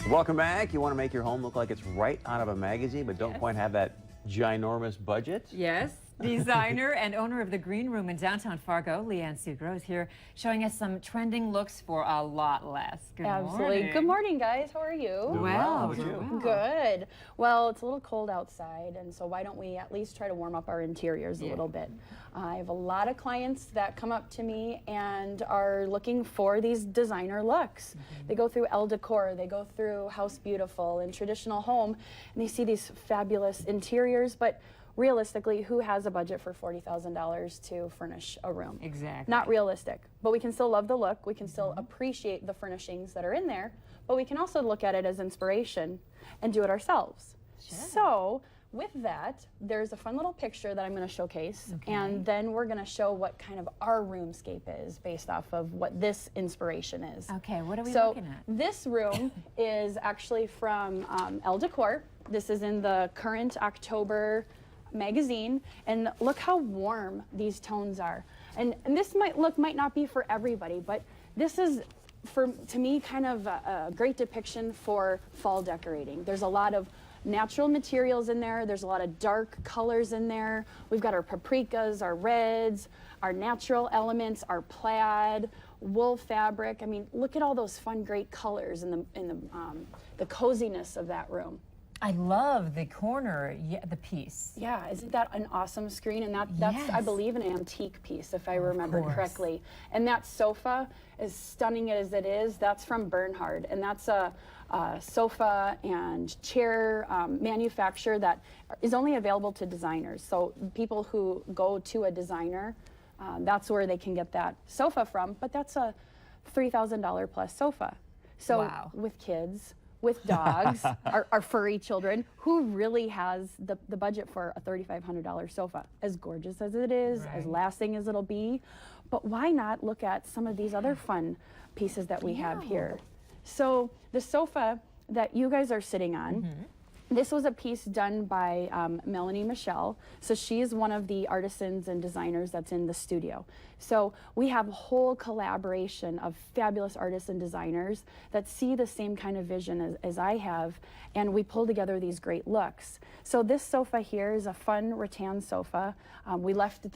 Welcome back. You want to make your home look like it's right out of a magazine, but don't quite have that ginormous budget? Yes. Designer and owner of the Green Room in downtown Fargo, Leanne Sugro, is here showing us some trending looks for a lot less. Good Absolutely. morning. Good morning, guys. How are you? Doing Well, How about you? well. Good. Well, it's a little cold outside, and so why don't we at least try to warm up our interiors a little bit? I have a lot of clients that come up to me and are looking for these designer looks. They go through Elle Decor, they go through House Beautiful and Traditional Home, and they see these fabulous interiors, but realistically, who has a budget for $40,000 to furnish a room? Exactly. Not realistic, but we can still love the look. We can still appreciate the furnishings that are in there, but we can also look at it as inspiration and do it ourselves. Sure. So with that, there's a fun little picture that I'm going to showcase, and then we're going to show what kind of our roomscape is based off of what this inspiration is. Okay, what are we So looking at? this room is actually from Elle Decor. This is in the current October magazine, and look how warm these tones are. And this might not be for everybody, but this is, to me, kind of a great depiction for fall decorating. There's a lot of natural materials in there. There's a lot of dark colors in there. We've got our paprikas, our reds, our natural elements, our plaid, wool fabric. I mean, look at all those fun, great colors in the coziness of that room. I love the corner, the piece. Yeah, isn't that an awesome screen? And that's, I Yes. believe, an antique piece, if I remember course. correctly. And that sofa, as stunning as it is, that's from Bernhard. And that's a sofa and chair manufacturer that is only available to designers. So people who go to a designer, that's where they can get that sofa from. But that's a $3,000 plus sofa. So Wow. with kids, with dogs, our furry children, who really has the budget for a $3,500 sofa? As gorgeous as it is, as Right. lasting as it'll be, but why not look at some of these other fun pieces that we have here? So the sofa that you guys are sitting on, this was a piece done by Melanie Michelle. So she's one of the artisans and designers that's in the studio. So we have a whole collaboration of fabulous artists and designers that see the same kind of vision as I have, and we pull together these great looks. So this sofa here is a fun rattan sofa. We left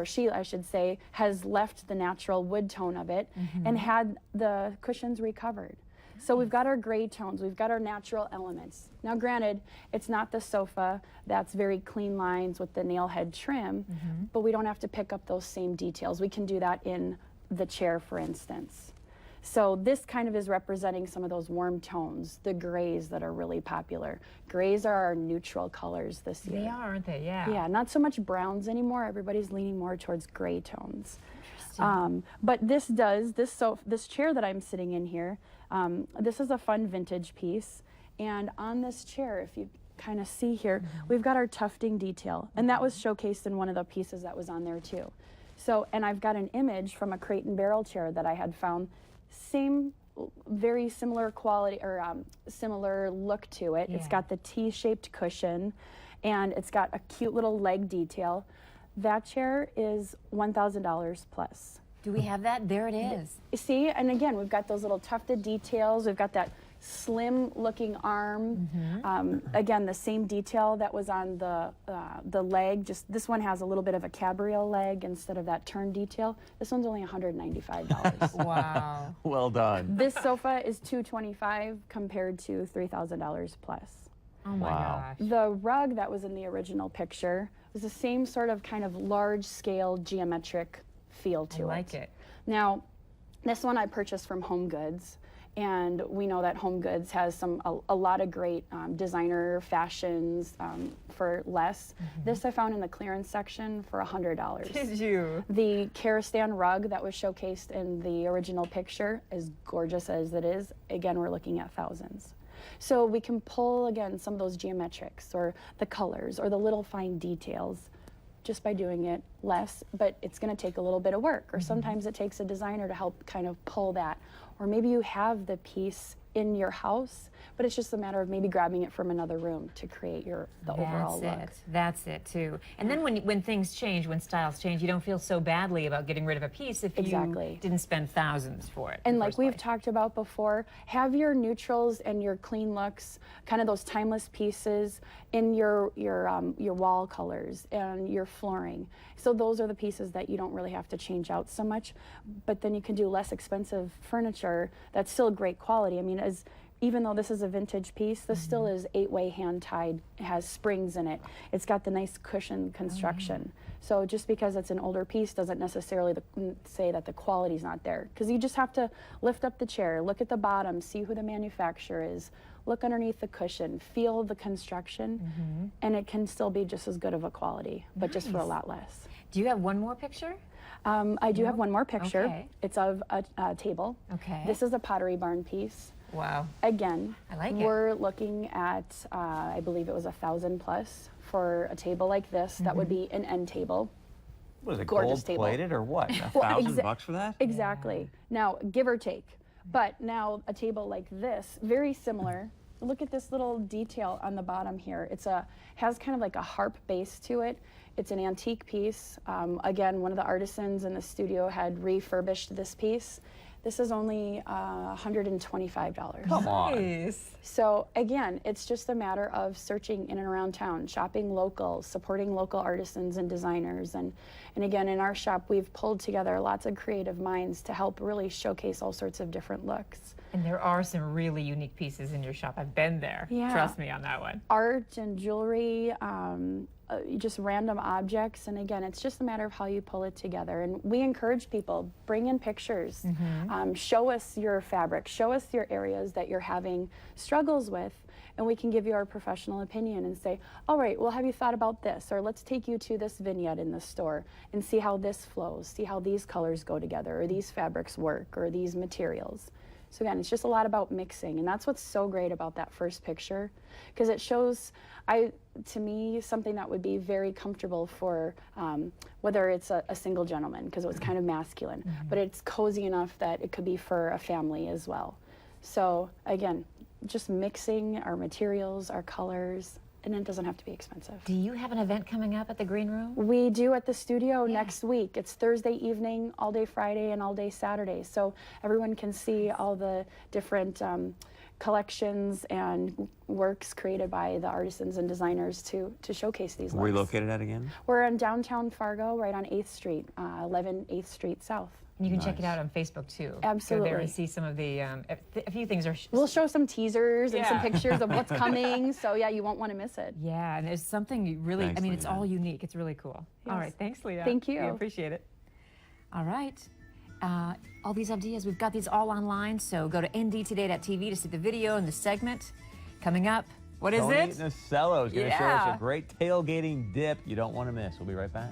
she, I should say, has left the natural wood tone of it and had the cushions recovered. So we've got our gray tones, we've got our natural elements. Now granted, it's not the sofa that's very clean lines with the nail head trim, but we don't have to pick up those same details. We can do that in the chair, for instance. So this kind of is representing some of those warm tones, the grays that are really popular. Grays are our neutral colors this year. They are, aren't they? Yeah. Yeah, not so much browns anymore. Everybody's leaning more towards gray tones. But this chair that I'm sitting in here, this is a fun vintage piece. And on this chair, if you kind of see here, we've got our tufting detail. And that was showcased in one of the pieces that was on there too. So, and I've got an image from a Crate and Barrel chair that I had found, same, very similar quality or similar look to it. It's Yeah. got the T-shaped cushion and it's got a cute little leg detail. That chair is $1,000 plus. Do we have that? There it is. You see, and again, we've got those little tufted details. We've got that slim looking arm. Again, the same detail that was on the leg, just this one has a little bit of a cabriole leg instead of that turn detail. This one's only $195. Wow. Well done. This sofa is $225 compared to $3,000 plus. Oh my Wow. gosh. The rug that was in the original picture was the same sort of kind of large scale geometric feel to I like it. Now, this one I purchased from Home Goods, and we know that Home Goods has a lot of great designer fashions for less. This I found in the clearance section for $100. Did you? The Karastan rug that was showcased in the original picture, as gorgeous as it is, again, we're looking at thousands. So we can pull, again, some of those geometrics or the colors or the little fine details just by doing it less, but it's going to take a little bit of work. Or sometimes it takes a designer to help kind of pull that. Or maybe you have the piece in your house, but it's just a matter of maybe grabbing it from another room to create the overall look. That's it too. And then when things change, when styles change, you don't feel so badly about getting rid of a piece if Exactly. you didn't spend thousands for it. And in the like first we've place. talked about before, have your neutrals and your clean looks, kind of those timeless pieces in your wall colors and your flooring. So those are the pieces that you don't really have to change out so much, but then you can do less expensive furniture that's still great quality. I mean, even though this is a vintage piece, this still is 8-way hand tied, has springs in it. It's got the nice cushion construction. So just because it's an older piece doesn't necessarily say that the quality's not there. Because you just have to lift up the chair, look at the bottom, see who the manufacturer is, look underneath the cushion, feel the construction, and it can still be just as good of a quality, but just for a lot less. Do you have one more picture? I do have one more picture. Okay. It's of a table. Okay. This is a Pottery Barn piece. Wow. Again, I like it. we're looking at, I believe it was $1,000 plus for a table like this. That would be an end table. Was it Gorgeous gold table. plated or what? Well, $1,000 for that? Exactly. Now, give or take. But now a table like this, very similar. Look at this little detail on the bottom here. Has kind of like a harp base to it. It's an antique piece. Again, one of the artisans in the studio had refurbished this piece. This is only $125. Come on. Nice. So again, it's just a matter of searching in and around town, shopping local, supporting local artisans and designers. And again, in our shop, we've pulled together lots of creative minds to help really showcase all sorts of different looks. And there are some really unique pieces in your shop. I've been there. Yeah. Trust me on that one. Art and jewelry, just random objects. And again, it's just a matter of how you pull it together. And we encourage people, bring in pictures, show us your fabric, show us your areas that you're having struggles with, and we can give you our professional opinion and say, all right, well, have you thought about this? Or let's take you to this vignette in the store and see how this flows, see how these colors go together, or these fabrics work, or these materials. So again, it's just a lot about mixing, and that's what's so great about that first picture, because it shows, to me, something that would be very comfortable for whether it's a single gentleman, because it was kind of masculine, but it's cozy enough that it could be for a family as well. So again, just mixing our materials, our colors, and it doesn't have to be expensive. Do you have an event coming up at the Green Room? We do at the studio next week. It's Thursday evening, all day Friday, and all day Saturday. So everyone can see all the different collections and works created by the artisans and designers to showcase these looks. Where are you located at again? We're in downtown Fargo, right on 8th Street, 11 8th Street South. And you can check it out on Facebook too. Absolutely. Go there and see some of the, a few things are. We'll show some teasers and some Yeah. pictures of what's coming. So yeah, you won't want to miss it. Yeah, and there's something you really, Thanks, I mean, it's Leah. all unique. It's really cool. All Yes. right, thanks, Leah. Thank you. We appreciate it. All right. All these ideas, we've got these all online, so go to ndtoday.tv to see the video and the segment. Coming up, what is Tony it? Nasello is going to show us Yeah. a great tailgating dip you don't want to miss. We'll be right back.